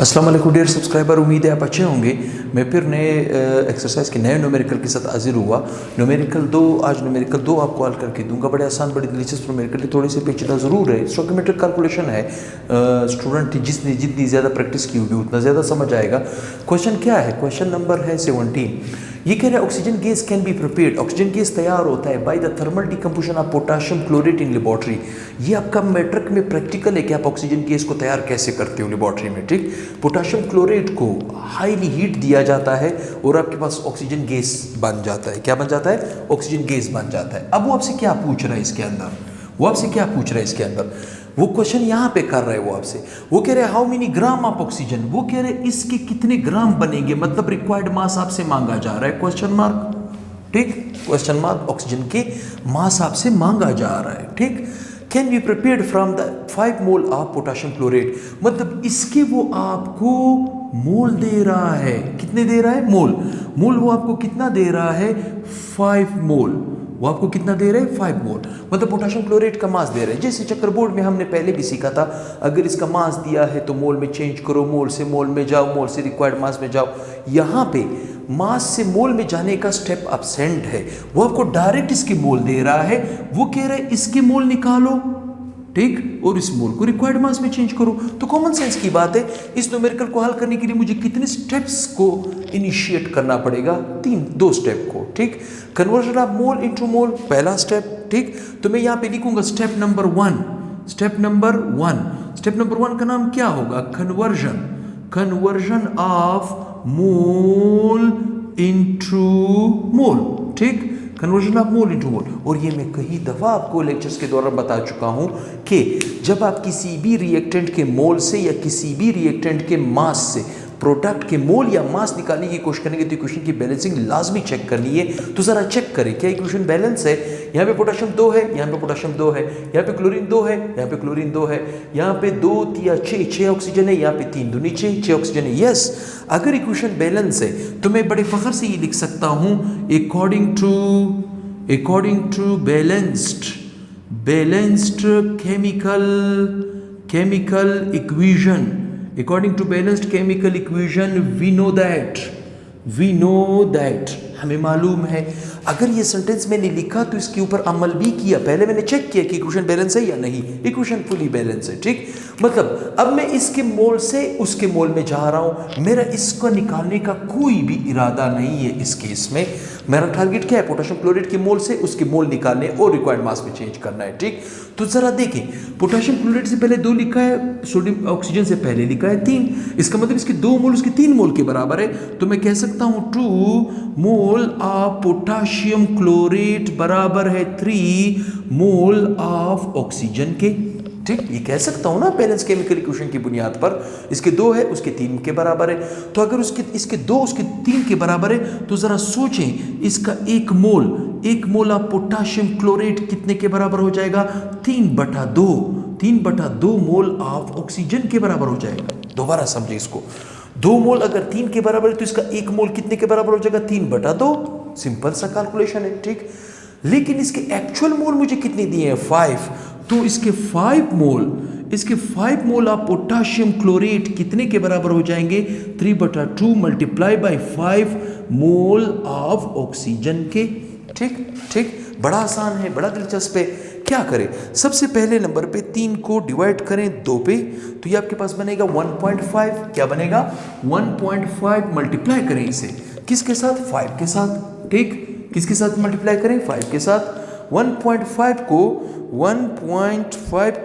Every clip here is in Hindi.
अस्सलाम वालेकुम डियर सब्सक्राइबर, उम्मीद है आप अच्छे होंगे। मैं फिर नए एक्सरसाइज के नए न्यूमेरिकल के साथ हाजिर हुआ। न्यूमेरिकल 2, आज न्यूमेरिकल 2 आपको हल करके दूंगा। बड़े आसान, बड़ी दिलचस्प न्यूमेरिकल, थोड़ी सी पेचीदा ज़रूर है। स्टोइकोमेट्रिक कैलकुलेशन है। स्टूडेंट जिसने जितनी ज़्यादा प्रैक्टिस की होगी उतना ज़्यादा समझ आएगा। क्वेश्चन क्या है? क्वेश्चन नंबर है 17। ये कह रहा है oxygen gas can be prepared. Oxygen gas तैयार होता है by the thermal decomposition of potassium chlorate in laboratory. ये आपका मैट्रिक में प्रैक्टिकल है कि आप ऑक्सीजन गैस को तैयार कैसे करते हो लेबोरेटरी में। ठीक, पोटाशियम क्लोरेट को हाईली हीट दिया जाता है और आपके पास ऑक्सीजन गैस बन जाता है। क्या बन जाता है? ऑक्सीजन गैस बन जाता है। अब वो आपसे क्या पूछ रहा है इसके अंदर? वो आपसे क्या पूछ रहा है इसके अंदर? वो क्वेश्चन यहाँ पे कर रहा है वो आपसे। वो कह रहे हैं how many gram of oxygen. वो कह रहे हैं इसके कितने ग्राम बनेंगे, मतलब रिक्वायर्ड मास आपसे मांगा जा रहा है। Question mark. ठीक, क्वेश्चन मार्क। ऑक्सीजन के मास आपसे मांगा जा रहा है। ठीक, can be prepared from the 5 mole of potassium chlorate. मतलब इसके वो आपको मोल दे रहा है। कितने दे रहा है? मोल। मोल वो आपको कितना दे रहा है? 5 मोल। वो आपको कितना दे रहे हैं? 5 मोल। मतलब पोटाशियम क्लोरेट का मास दे रहे हैं। जैसे चक्करबोर्ड में हमने पहले भी सीखा था, अगर इसका मास दिया है तो मोल में चेंज करो, मोल से मोल में जाओ, मोल से रिक्वायर्ड मास में जाओ। यहाँ पे मास से मोल में जाने का स्टेप अब्सेंट है। वो आपको डायरेक्ट इसके मोल दे रहा है। वो कह रहे हैं इसके मोल निकालो, ठीक, और इस मोल को रिक्वायर्ड मास में चेंज करो। तो कॉमन सेंस की बात है। इस न्यूमेरिकल को हल करने के लिए मुझे कितने स्टेप्स को इनिशिएट करना पड़ेगा? 2 स्टेप को। ठीक, conversion of mole into mole, पहला स्टेप। ठीक, तो मैं यहाँ पे लिखूंगा step number 1। Step number 1। Step number 1 का नाम क्या होगा? Conversion. Conversion of mole into mole. ठीक, conversion of mole into mole. और ये मैं कई दफ़ा आपको लेक्चर्स के दौरान बता चुका हूं कि जब आप किसी भी रिएक्टेंट के मोल से या किसी भी रिएक्टेंट के मास से प्रोडक्ट के मोल या मास निकालने की कोशिश करेंगे तो इक्वेशन की बैलेंसिंग लाजमी चेक करनी है। तो ज़रा चेक करें क्या इक्वेशन बैलेंस है। यहाँ पे पोटाशियम 2 है, यहाँ पे पोटाशियम 2 है, यहाँ पे क्लोरीन 2 है, यहाँ पे क्लोरीन 2 है, यहाँ पे 2 या 6 ऑक्सीजन है, यहाँ पे 3 दूनी 6 ऑक्सीजन है। यस, अगर इक्वेशन बैलेंस है तो मैं बड़े फख्र से ये लिख सकता हूँ according to balanced chemical equation. According to balanced chemical equation, we know that हमें मालूम है। अगर ये सेंटेंस मैंने लिखा तो इसके ऊपर अमल भी किया। पहले मैंने चेक किया कि इक्वेशन बैलेंस है या नहीं। इक्वेशन फुली बैलेंस है। ठीक, मतलब अब मैं इसके मोल से उसके मोल में जा रहा हूं। मेरा इसको निकालने का कोई भी इरादा नहीं है। इस केस में मेरा टारगेट क्या है? पोटाशियम क्लोरेट के मोल से उसके मोल निकालने और रिक्वायर्ड मास में चेंज करना है। ठीक, तो जरा देखें, पोटाशियम क्लोरेट से पहले 2 लिखा है, सोडियम ऑक्सीजन से पहले लिखा है 3। इसका मतलब इसके 2 मोल उसके 3 मोल के बराबर है। तो मैं कह सकता हूं 2 मोल ऑफ पोटाशियम क्लोरेट बराबर है 3 मोल ऑफ ऑक्सीजन के। ठीक, ये कह सकता हूं ना बैलेंस केमिकल इक्वेशन की बुनियाद पर। इसके 2 है, उसके 3 के बराबर है। तो अगर इसके 2 उसके 3 के बराबर है तो जरा सोचें, इसका 1 मोल ऑफ पोटाशियम क्लोरेट कितने के बराबर हो जाएगा? 3/2 मोल ऑफ ऑक्सीजन के बराबर हो जाएगा। दोबारा समझे इसको। 2 मोल अगर 3 के बराबर है तो इसका 1 मोल कितने के बराबर हो जाएगा? 3/2। सिंपल सा कैलकुलेशन है। ठीक, लेकिन इसके एक्चुअल मोल मुझे कितने दिए हैं? 5। तो इसके 5 मोल ऑफ पोटाशियम क्लोरेट कितने के बराबर हो जाएंगे? 3/2 multiply by 5 mole of oxygen के। ठीक, बड़ा आसान है, बड़ा दिलचस्प है। क्या करें? सबसे पहले नंबर पे 3 को डिवाइड करें 2 पे, तो ये आपके पास बनेगा 1.5। क्या बनेगा? 1.5 मल्टीप्लाई करें इसे किसके साथ? 5 के साथ। ठीक, किसके साथ मल्टीप्लाई करें? 5 के साथ। 1.5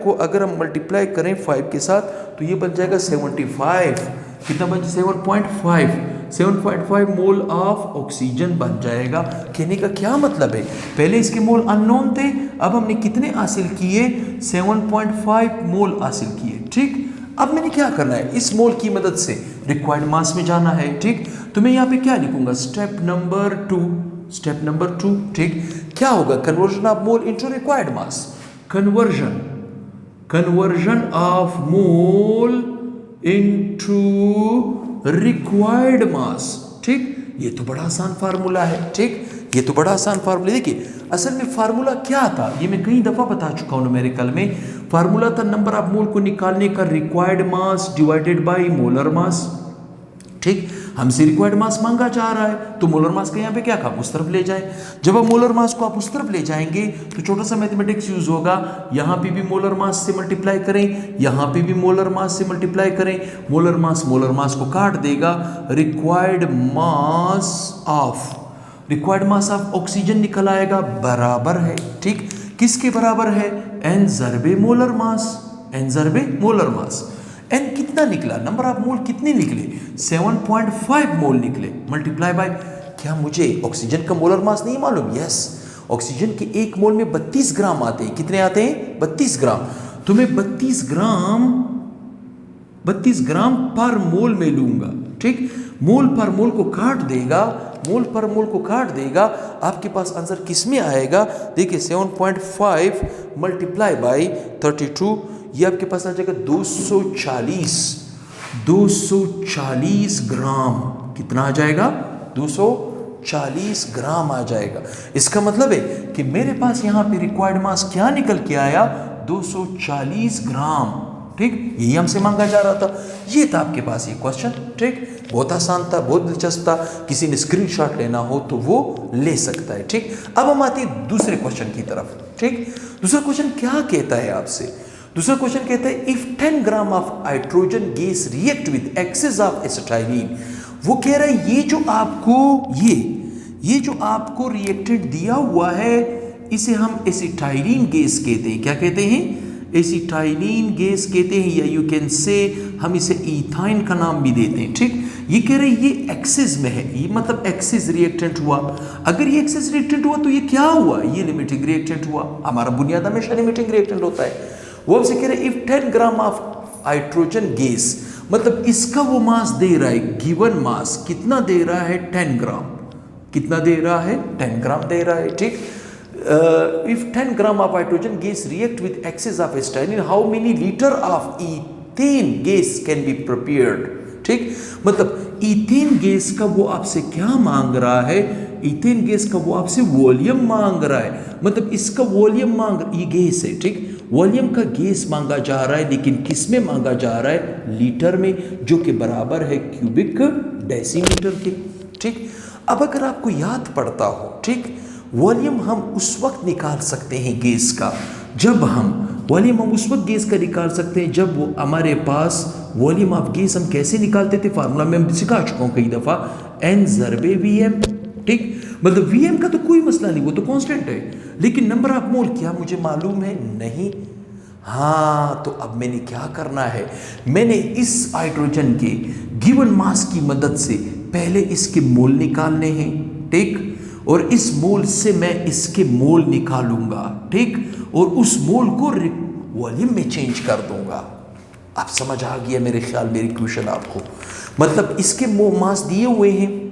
को अगर हम मल्टीप्लाई करें 5 के साथ तो ये बन जाएगा 75। कितना बन जाए? 7.5 मोल ऑफ ऑक्सीजन बन जाएगा। कहने का क्या मतलब है? पहले इसके मोल अननोन थे, अब हमने कितने हासिल किए? 7.5 मोल हासिल किए। ठीक, अब मैंने क्या करना है? इस मोल की मदद से रिक्वायर्ड मास में जाना है। ठीक, तो मैं यहाँ पे क्या लिखूंगा? Step number 2। ठीक, क्या होगा? Conversion of mole into required mass. Conversion of mole into required mass. ठीक, ये तो बड़ा आसान फार्मूला है। ठीक, ये तो बड़ा आसान फार्मूला। देखिए असल में फार्मूला क्या था ये मैं कई दफ़ा बता चुका हूँ न्यूमेरिकल में। फार्मूला था नंबर ऑफ मोल को निकालने का required mass divided by molar mass. ठीक, हमसे रिक्वायर्ड मास मांगा जा रहा है तो मोलर मास का यहाँ पे क्या काम, उस तरफ ले जाए। जब आप मोलर मास को आप उस तरफ ले जाएंगे तो छोटा सा मैथमेटिक्स यूज होगा, यहाँ पे भी मोलर मास से मल्टीप्लाई करें, यहाँ पे भी मोलर मास से मल्टीप्लाई करें, मोलर मास को काट देगा, रिक्वायर्ड मास ऑफ ऑक्सीजन निकल आएगा, बराबर है। ठीक, किसके बराबर है, n ज़रबे मोलर मास। n कितना निकला, नंबर ऑफ मोल कितने निकले, 7.5 मोल निकले, मल्टीप्लाई बाय, क्या मुझे ऑक्सीजन का मोलर मास नहीं मालूम, यस, ऑक्सीजन के एक मोल में 32 ग्राम आते हैं, कितने आते हैं, 32 ग्राम, तो मैं 32 ग्राम पर मोल में लूंगा। ठीक, मोल पर मोल को काट देगा, आपके पास आंसर किस में आएगा, देखिए 7.5 मल्टीप्लाई बाय 32, ये आपके पास आ जाएगा 240 ग्राम, कितना आ जाएगा, 240 ग्राम आ जाएगा। इसका मतलब है कि मेरे पास यहाँ पे रिक्वायर्ड मास क्या निकल के आया, 240 ग्राम। ठीक, यही हमसे मांगा जा रहा था, ये था आपके पास ये क्वेश्चन। ठीक, बहुत आसान था, बहुत दिलचस्प था, किसी ने स्क्रीनशॉट लेना हो तो वो ले सकता है। ठीक, अब हम आते हैं दूसरे क्वेश्चन की तरफ। ठीक, दूसरा क्वेश्चन क्या कहता है आपसे, दूसरा क्वेश्चन कहता है if 10 gram of hydrogen gas react with excess of acetylene, वो कह रहा है ये जो आपको रिएक्टेंट दिया हुआ है इसे हम एसिटाइलिन गैस कहते हैं, क्या कहते हैं, एसिटाइलिन गैस कहते हैं, या यू कैन से हम इसे इथाइन का नाम भी देते हैं। ठीक, ये कह रहे हैं ये एक्सेस में है, ये मतलब एक्सेस रिएक्टेंट हुआ, अगर ये एक्सेस रिएक्टेंट हुआ तो ये क्या हुआ, ये लिमिटिंग रिएक्टेंट हुआ, हमारा बुनियाद हमेशा लिमिटिंग रिएक्टेंट होता है। वो आपसे कह रहे हैं if 10 gram of hydrogen gas, मतलब इसका वो मास दे रहा है, गिवन मास कितना दे रहा है, 10 ग्राम, कितना दे रहा है, 10 ग्राम दे रहा है। ठीक, if 10 gram of hydrogen gas react with excess of acetylene, how many liter of ethane gas can be prepared? ठीक, मतलब ईथेन गैस का वो आपसे क्या मांग रहा है, ईथेन गैस का वो आपसे वॉल्यूम मांग रहा है, मतलब इसका वॉल्यूम ये गैस है। ठीक, वॉल्यूम का गैस मांगा जा रहा है, लेकिन किस में मांगा जा रहा है, लीटर में, जो कि बराबर है क्यूबिक डेसीमीटर के। ठीक, अब अगर आपको याद पड़ता हो, ठीक, वॉल्यूम हम उस वक्त निकाल सकते हैं गैस का, जब हम वॉल्यूम हम उस वक्त गैस का निकाल सकते हैं जब वो हमारे पास वॉल्यूम ऑफ गैस हम कैसे निकालते थे, फार्मूला में हम सिखा चुका हूँ कई दफ़ा, n ज़रबे Vm। ठीक, मतलब Vm का तो कोई मसला नहीं, वो तो कांस्टेंट है, लेकिन नंबर ऑफ मोल क्या मुझे मालूम है, नहीं। हाँ, तो अब मैंने क्या करना है, मैंने इस हाइड्रोजन के गिवन मास की मदद से पहले इसके मोल निकालने हैं। ठीक, और इस मोल से मैं इसके मोल निकालूंगा। ठीक, और उस मोल को वॉल्यूम में चेंज कर दूंगा। आप समझ आ गया मेरे ख्याल, मेरी क्वेश्चन आपको, मतलब इसके मास दिए हुए हैं,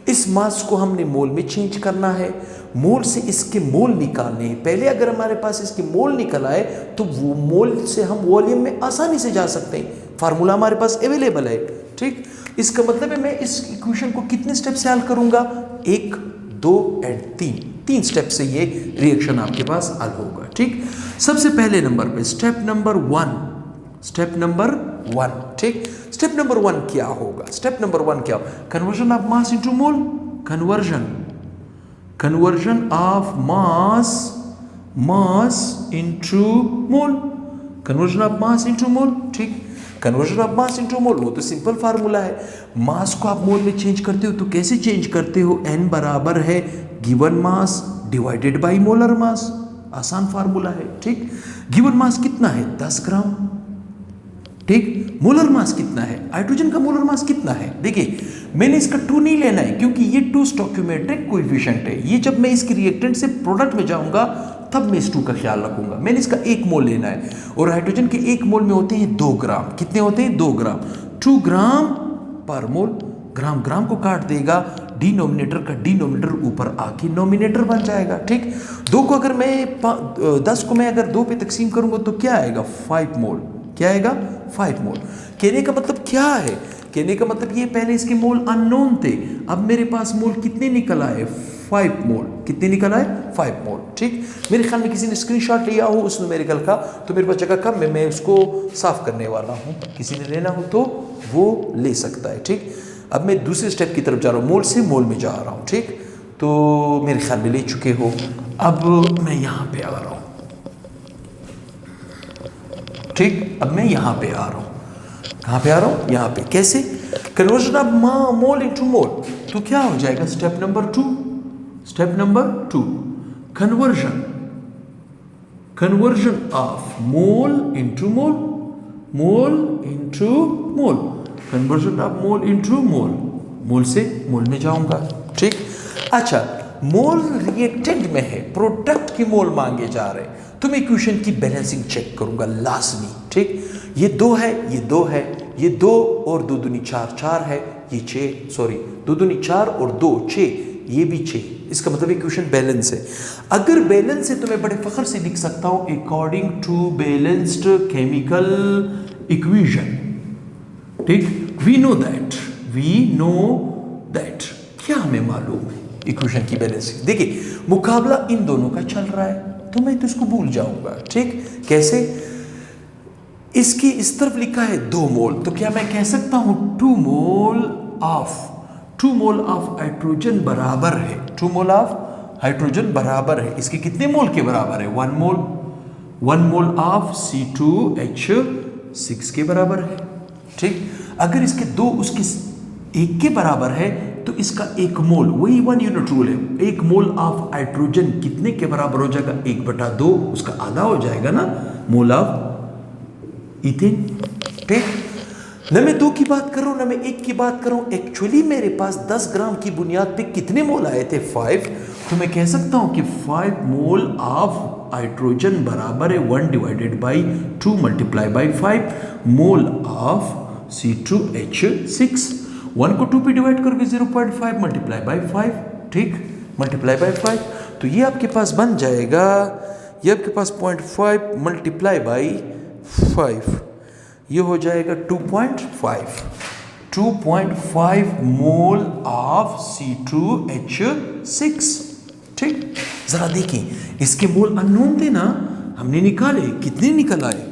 इस मास को हमने मोल में चेंज करना है, मोल से इसके मोल निकालने हैं। पहले अगर हमारे पास इसके मोल निकल आए तो वो मोल से हम वॉल्यूम में आसानी से जा सकते हैं, फार्मूला हमारे पास अवेलेबल है। ठीक, इसका मतलब है मैं इस इक्वेशन को कितने स्टेप से हल करूंगा, 1, 2 और 3 स्टेप से ये रिएक्शन आपके पास हल होगा। ठीक, सबसे पहले नंबर पे स्टेप नंबर 1, ठीक, स्टेप नंबर 1 क्या होगा, स्टेप नंबर 1 क्या होगा, conversion of mass into mole, conversion of mass into mole, conversion of mass into mole. ठीक, conversion of mass into mole, वो तो सिंपल फार्मूला है, मास को आप मोल में चेंज करते हो तो कैसे चेंज करते हो, n बराबर है given mass divided by molar mass, आसान फार्मूला है। ठीक, गिवन मास कितना है, 10 ग्राम। ठीक, मोलर मास कितना है, हाइड्रोजन का मोलर मास कितना है, देखिए मैंने इसका 2 नहीं लेना है क्योंकि ये 2 स्टोइकियोमेट्रिक कोएफिशिएंट है, ये जब मैं इसके रिएक्टेंट से प्रोडक्ट में जाऊंगा तब मैं इस 2 का ख्याल रखूंगा, मैंने इसका 1 मोल लेना है, और हाइड्रोजन के 1 मोल में होते हैं 2 ग्राम, कितने होते हैं, 2 ग्राम, 2 ग्राम पर मोल, ग्राम को काट देगा, डिनोमिनेटर का डिनोमिनेटर ऊपर आके नोमिनेटर बन जाएगा। ठीक, 2 को अगर मैं 10 को मैं अगर 2 पे तकसीम करूंगा तो क्या आएगा, 5 मोल, क्या आएगा, 5 मोल। कहने का मतलब क्या है, कहने का मतलब ये पहले इसके मोल अननोन थे, अब मेरे पास मोल कितने निकल आए, 5 मोल। कितनी निकला है? 5 मोल। ठीक, मेरे ख्याल में किसी ने स्क्रीनशॉट लिया हो उस न्यूमेरिकल का, तो मेरे पास जगह कम है, मैं उसको साफ करने वाला हूँ। किसी ने लेना हो तो वो ले सकता है। ठीक, अब मैं दूसरे स्टेप की तरफ जा रहा हूँ, मोल से मोल में जा रहा हूँ। ठीक, तो मेरे ख्याल में ले चुके हो। अब मैं यहाँ पे आ रहा हूँ। ठीक, अब मैं यहाँ पे आ रहा हूँ। कहाँ पे आ रहा हूँ? यहाँ पे। कैसे? Conversion of mole into mole. तो क्या हो जाएगा? Step number 2, step number 2, conversion of mole into mole, mole into mole, conversion of mole into mole. Mole से मोल में जाऊंगा। ठीक, अच्छा, मोल रिएक्टेंट में है, प्रोडक्ट की मोल मांगे जा रहे हैं, तो मैं इक्वेशन की बैलेंसिंग चेक करूंगा लाजमी। ठीक, ये 2 है, ये 2 है, ये 2 और 2 दूनी 4, 4 है, ये 6, सॉरी 2 दूनी 4 और 2 6, ये भी 6। इसका मतलब इक्वेशन बैलेंस है। अगर बैलेंस है तो मैं बड़े फख्र से लिख सकता हूं according to balanced chemical equation. ठीक, वी नो दैट, क्या हमें मालूम है इक्वेशन की बैलेंसिंग। देखिए, मुकाबला इन दोनों का चल रहा है, तो मैं तो इसको भूल जाऊंगा। ठीक, कैसे? इसकी इस तरफ लिखा है 2 मोल, तो क्या मैं कह सकता हूं 2 मोल ऑफ हाइड्रोजन बराबर है, 2 मोल ऑफ हाइड्रोजन बराबर है, इसके कितने मोल के बराबर है? 1 मोल ऑफ C2H6 के बराबर है। ठीक, अगर इसके 2 उसके 1 के बराबर है तो इसका 1 मोल, वही 1 यूनिट रूल है, 1 मोल ऑफ हाइड्रोजन कितने के बराबर हो जाएगा? 1/2, उसका आधा हो जाएगा ना, मोल ऑफ इथेन। ठीक, न मैं 2 की बात कर रहा हूं, न मैं 1 की बात कर रहा हूं। एक्चुअली मेरे पास 10 ग्राम की बुनियाद पे कितने मोल आए थे? 5। तो मैं कह सकता हूं कि 5 मोल ऑफ हाइड्रोजन बराबर है 1/2 multiply by 5 mole of C2H6। 1 को 2 पे डिवाइड करके 0.5 मल्टीप्लाई बाई 5। ठीक, मल्टीप्लाई बाई 5, तो ये आपके पास बन जाएगा, ये आपके पास 0.5 मल्टीप्लाई बाई 5, ये हो जाएगा 2.5 मोल ऑफ C2H6। ठीक, जरा देखिए, इसके मोल अननोन थे ना, हमने निकाले, कितने निकल आए?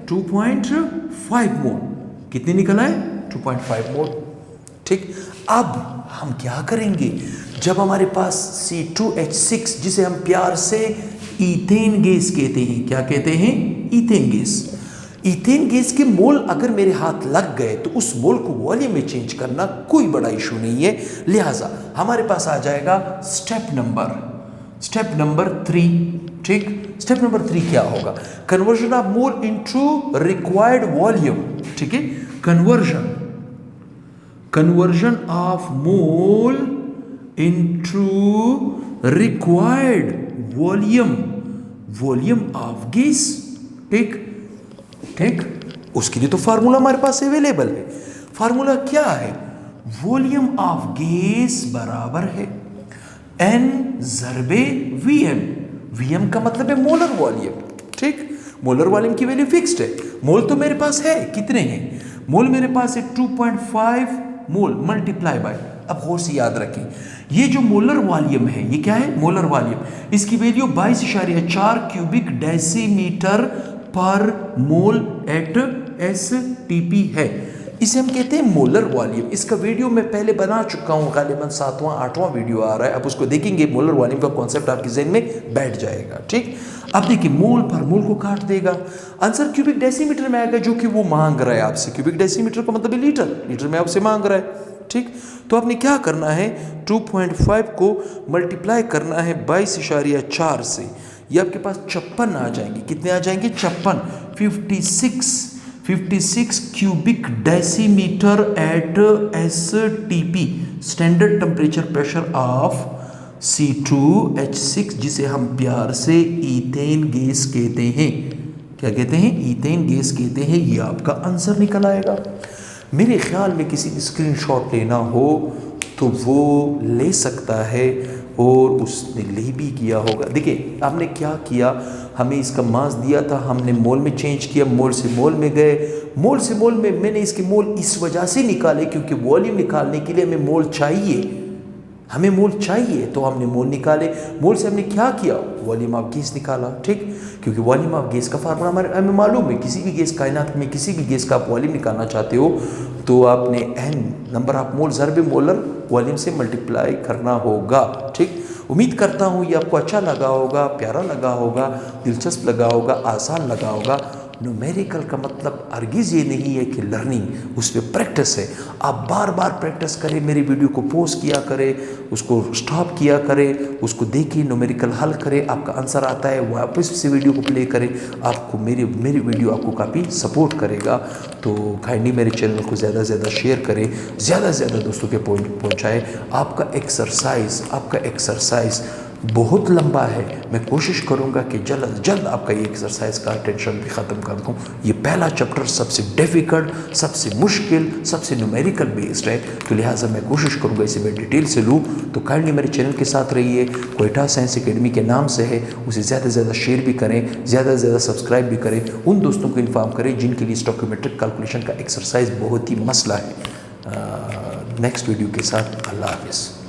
2.5 मोल। कितने निकल आए? 2.5 मोल। ठीक, अब हम क्या करेंगे? जब हमारे पास C2H6, जिसे हम प्यार से ईथेन गैस कहते हैं, क्या कहते हैं? Ethane gas. ईथेन गैस के मोल अगर मेरे हाथ लग गए तो उस मोल को वॉल्यूम में चेंज करना कोई बड़ा इशू नहीं है। लिहाजा हमारे पास आ जाएगा स्टेप नंबर 3। ठीक, स्टेप नंबर 3 क्या होगा? Conversion of mole into required volume. ठीक है, conversion of mole into required volume of gas. ठीक, उसके लिए तो फार्मूला हमारे पास अवेलेबल है। फार्मूला क्या है? वॉल्यूम ऑफ गैस बराबर है N ज़रबे Vm। Vm का मतलब है मोलर वॉल्यूम। ठीक, मोलर वॉल्यूम की वैल्यू फिक्स्ड है। मोल तो मेरे पास है, कितने हैं? मोल मेरे पास है 2.5 मोल मल्टीप्लाई बाय, अब गौर से याद रखें, ये जो मोलर वॉल्यूम है, ये क्या है? Molar volume. इसकी वैल्यू 22.4 क्यूबिक डेसीमीटर पर मोल एट STP है। इसे हम कहते हैं मोलर वॉल्यूम। इसका वीडियो मैं पहले बना चुका हूँ, गालिबन 7वां 8वां वीडियो आ रहा है, अब उसको देखेंगे, मोलर वॉल्यूम का कॉन्सेप्ट आपके जहन में बैठ जाएगा। ठीक, अब देखिए, मोल पर मोल को काट देगा, आंसर क्यूबिक डेसीमीटर में आएगा, जो कि वो मांग रहा है आपसे। क्यूबिक डेसीमीटर का मतलब है लीटर में आपसे मांग रहा है। ठीक, तो आपने क्या करना है? 2.5 को मल्टीप्लाई करना है 22.4 से, ये आपके पास 56 आ जाएंगे। कितने आ जाएंगे? 56 cubic decimetre at STP, standard temperature pressure of C2H6, जिसे हम प्यार से ईथेन गैस कहते हैं। क्या कहते हैं? ईथेन गैस कहते हैं। ये आपका आंसर निकल आएगा। मेरे ख्याल में किसी ने स्क्रीनशॉट लेना हो तो वो ले सकता है, और उसने ले भी किया होगा। देखिए, आपने क्या किया, हमें इसका मास दिया था, हमने मोल में चेंज किया, मोल से मोल में गए, मोल से मोल में मैंने इसके मोल इस वजह से निकाले क्योंकि वॉल्यूम निकालने के लिए हमें मोल चाहिए। हमें मोल चाहिए तो हमने मोल निकाले। मोल से हमने क्या किया, वॉल्यूम ऑफ गैस निकाला, ठीक, क्योंकि वॉल्यूम ऑफ गैस का फार्मूला हमें मालूम है। किसी भी गैस, कायनात में किसी भी गैस का आप वॉल्यूम निकालना चाहते हो तो आपने n नंबर ऑफ मोल ज़रब मोलर वॉल्यूम से मल्टीप्लाई करना होगा, ठीक। उम्मीद करता हूँ ये आपको अच्छा लगा होगा, प्यारा लगा होगा, दिलचस्प लगा होगा, आसान लगा होगा। न्यूमेरिकल का मतलब हरगिज़ ये नहीं है कि लर्निंग, उस पर प्रैक्टिस है। आप बार बार प्रैक्टिस करें, मेरी वीडियो को पॉज किया करें, उसको स्टॉप किया करें, उसको देखिए, न्यूमेरिकल हल करें, आपका आंसर आता है वापस से वीडियो को प्ले करें। आपको मेरी वीडियो आपको काफ़ी सपोर्ट करेगा। तो काइंडली मेरे चैनल को ज़्यादा से ज़्यादा शेयर करें, ज़्यादा से ज़्यादा दोस्तों के पहुँचाएँ। आपका एक्सरसाइज बहुत लंबा है। मैं कोशिश करूंगा कि जल्द अज जल्द आपका ये एक्सरसाइज का टेंशन भी ख़त्म कर दूं। ये पहला चैप्टर सबसे डिफ़िकल्ट, सबसे मुश्किल, सबसे न्यूमेरिकल बेस्ड है, तो लिहाजा मैं कोशिश करूंगा इसे मैं डिटेल से लूँ। तो काइंडली मेरे चैनल के साथ रहिए। क्वेटा साइंस एकेडमी के नाम से है, उसे ज़्यादा से ज़्यादा शेयर भी करें, ज़्यादा से ज़्यादा सब्सक्राइब भी करें। उन दोस्तों को इन्फॉर्म करें जिनके लिए स्टोइकोमेट्रिक कैलकुलेशन का एक्सरसाइज बहुत ही मसला है। नेक्स्ट वीडियो के साथ अल्लाह हाफ़िज़।